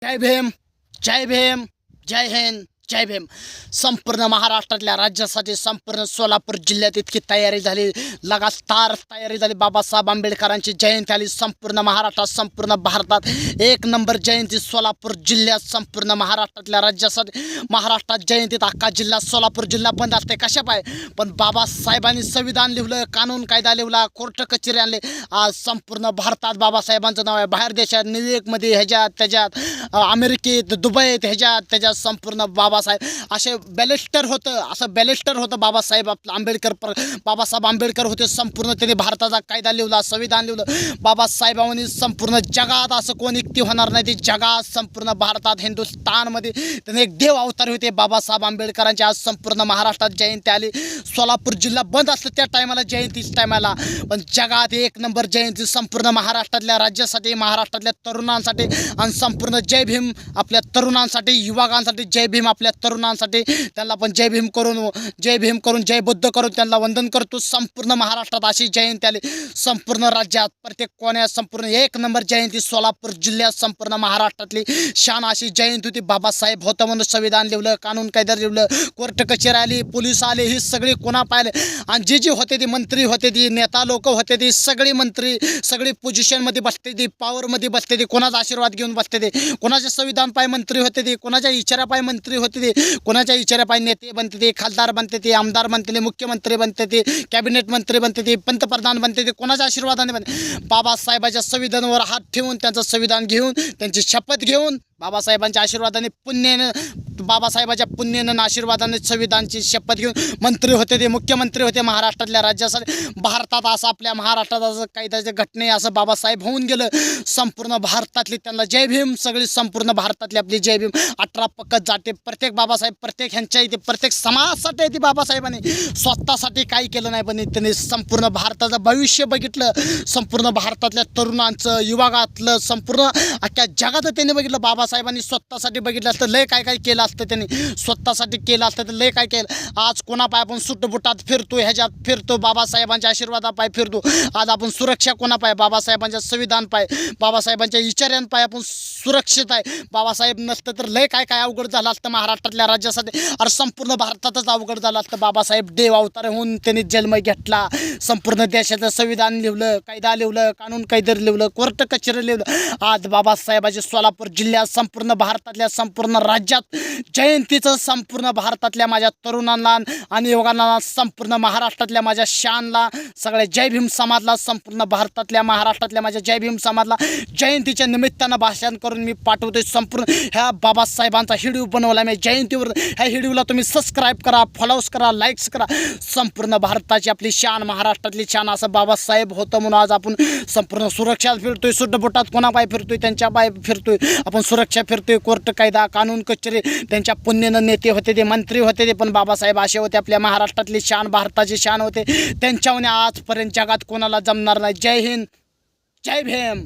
जय भीम, जय भीम, जय हिंद, जय भीम. संपूर्ण महाराष्ट्रातल्या राज्यासाठी संपूर्ण सोलापूर जिल्ह्यात इतकी तयारी झाली, लगातार तयारी झाली. बाबासाहेब आंबेडकरांची जयंती आली. संपूर्ण महाराष्ट्रात, संपूर्ण भारतात एक नंबर जयंती सोलापूर जिल्ह्यात. संपूर्ण महाराष्ट्रातल्या राज्यासाठी महाराष्ट्रात जयंतीत अख्खा जिल्हा सोलापूर जिल्हा बंद असते. कशा पाय पण बाबासाहेबांनी संविधान लिहिलं, कानून कायदा लिहिला, कोर्ट कचेरी आणले. आज संपूर्ण भारतात बाबासाहेबांचं नाव आहे. बाहेर देशात न्यूयॉर्कमध्ये, ह्याच्यात त्याच्यात, अमेरिकेत, दुबईत, ह्याच्यात त्याच्यात संपूर्ण बाबासाहेब असे बॅलिस्टर होतं. असं बॅलिस्टर होतं बाबासाहेब आंबेडकर. बाबासाहेब आंबेडकर होते. संपूर्ण त्यांनी भारताचा कायदा लिहिला, संविधान लिहिलं. बाबासाहेबांनी संपूर्ण जगात असं कोण युक्ती होणार नाही. ते जगात संपूर्ण भारतात हिंदुस्थानमध्ये त्यांनी एक देव अवतार होते बाबासाहेब आंबेडकरांची. आज संपूर्ण महाराष्ट्रात जयंती आली. सोलापूर जिल्हा बंद असतं त्या टायमाला, जयंतीच टायमाला, पण जगात एक नंबर जयंती संपूर्ण महाराष्ट्रातल्या राज्यासाठी, महाराष्ट्रातल्या तरुणांसाठी. आणि संपूर्ण जय भीम आपल्या तरुणांसाठी, युवकांसाठी. जय भीम आपल्या तरुणांसाठी. त्यांना पण जय भीम करून जय बुद्ध करून त्यांना वंदन करतो. संपूर्ण महाराष्ट्रात अशी जयंती आली. संपूर्ण राज्यात प्रत्येक कोण्यात संपूर्ण एक नंबर जयंती सोलापूर जिल्ह्यात. संपूर्ण महाराष्ट्रातली शान अशी जयंती होती. बाबासाहेब होतं म्हणून संविधान लिहिलं, कानून कायदा लिहिलं, कोर्ट कचेरी आली, पोलीस आले. ही सगळी कोणा पाहिले. आणि जे होते ते मंत्री होते, ती नेता लोक होते, ती सगळी मंत्री सगळी पोझिशनमध्ये बसते, ती पॉवरमध्ये बसते, ती कोणाचा आशीर्वाद घेऊन बसते, ते कोणाच्या संविधान पाय मंत्री होते, ते कोणाच्या इचारा पाय मंत्री होते, ते कोणाच्या इचारा पाय नेते बनते, ते खासदार बनते, ते आमदार बनते, ते मुख्यमंत्री बनते, ते कॅबिनेट मंत्री बनते, ते पंतप्रधान बनते, ते कोणाच्या आशीर्वादाने बनते. बाबासाहेबांच्या संविधानावर हात ठेवून, त्यांचं संविधान घेऊन, त्यांची शपथ घेऊन, बाबासाहेबांच्या आशीर्वादाने पुण्यानं, बाबासाहेबांच्या पुण्यानं आशीर्वादाने संविधानची शपथ घेऊन मंत्री होते, ते मुख्यमंत्री होते महाराष्ट्रातल्या राज्यासाठी. भारतात असं, आपल्या महाराष्ट्रात असं कायद्याच्या घटने असं बाबासाहेब होऊन गेलं. संपूर्ण भारतातली त्यांना जय भीम. सगळी संपूर्ण भारतातली आपली जय भीम. 18 पक्कत जाते. प्रत्येक बाबासाहेब प्रत्येक ह्यांच्या इथे प्रत्येक समाजासाठी आहे. ती बाबासाहेबांनी स्वतःसाठी काही केलं नाही, पण त्यांनी संपूर्ण भारताचं भविष्य बघितलं. संपूर्ण भारतातल्या तरुणांचं, युवकातलं, संपूर्ण अख्ख्या जगात त्यांनी बघितलं. बाबासाहेबांनी स्वतःसाठी बघितलं असतं, लय काय काय केलं असतं. त्यांनी स्वतःसाठी केलं असतं तर लय काय केलं. आज कोणापाय आपण सुटबुटात फिरतो, ह्याच्यात फिरतो, बाबासाहेबांच्या आशीर्वादापाय फिरतो. आज आपण सुरक्षा कोणापाय, बाबासाहेबांच्या संविधान पाय, बाबासाहेबांच्या विचारांपाय आपण सुरक्षित आहे. बाबासाहेब नसतं तर लय काय काय अवघड झालं असतं महाराष्ट्रातल्या राज्यासाठी. अरे संपूर्ण भारतातच अवघड झालं असतं. बाबासाहेब देव अवतार होऊन त्यांनी जन्म घेतला. संपूर्ण देशाचं संविधान लिहिलं, कायदा लिहिलं, कानून कायदा लिहिलं, कोर्ट कचेरी लिहिलं. आज बाबासाहेबांचे सोलापूर जिल्ह्यात, संपूर्ण भारतातल्या, संपूर्ण राज्यात जयंतीचं. संपूर्ण भारतातल्या माझ्या तरुणांना आणि युवकांना, संपूर्ण महाराष्ट्रातल्या माझ्या शानला, सगळ्या जय भीम समाजला, संपूर्ण भारतातल्या महाराष्ट्रातल्या माझ्या जय भीम समाजला जयंतीच्या निमित्तानं भाषण करून मी पाठवतोय. संपूर्ण ह्या बाबासाहेबांचा व्हिडिओ बनवला मी जयंतीवर. ह्या व्हिडिओला तुम्ही सबस्क्राईब करा, फॉलोज करा, लाईक्स करा. संपूर्ण भारताची आपली शान, महाराष्ट्रातली शान असं बाबासाहेब होतं म्हणून आज आपण संपूर्ण सुरक्षा फिरतोय. सुटबुटात कोणा पाय फिरतोय, त्यांच्या पाय फिरतोय आपण. सुरक्षा फिरतोय, कोर्ट कायदा, कानून कचेरी. त्यांच्या पुण्यानं नेते होते, ते मंत्री होते, ते पण बाबासाहेब असे होते. आपल्या महाराष्ट्रातली शान, भारताची शान होते. त्यांच्यावर आजपर्यंत जगात कोणाला जमणार नाही. जय हिंद, जय भीम.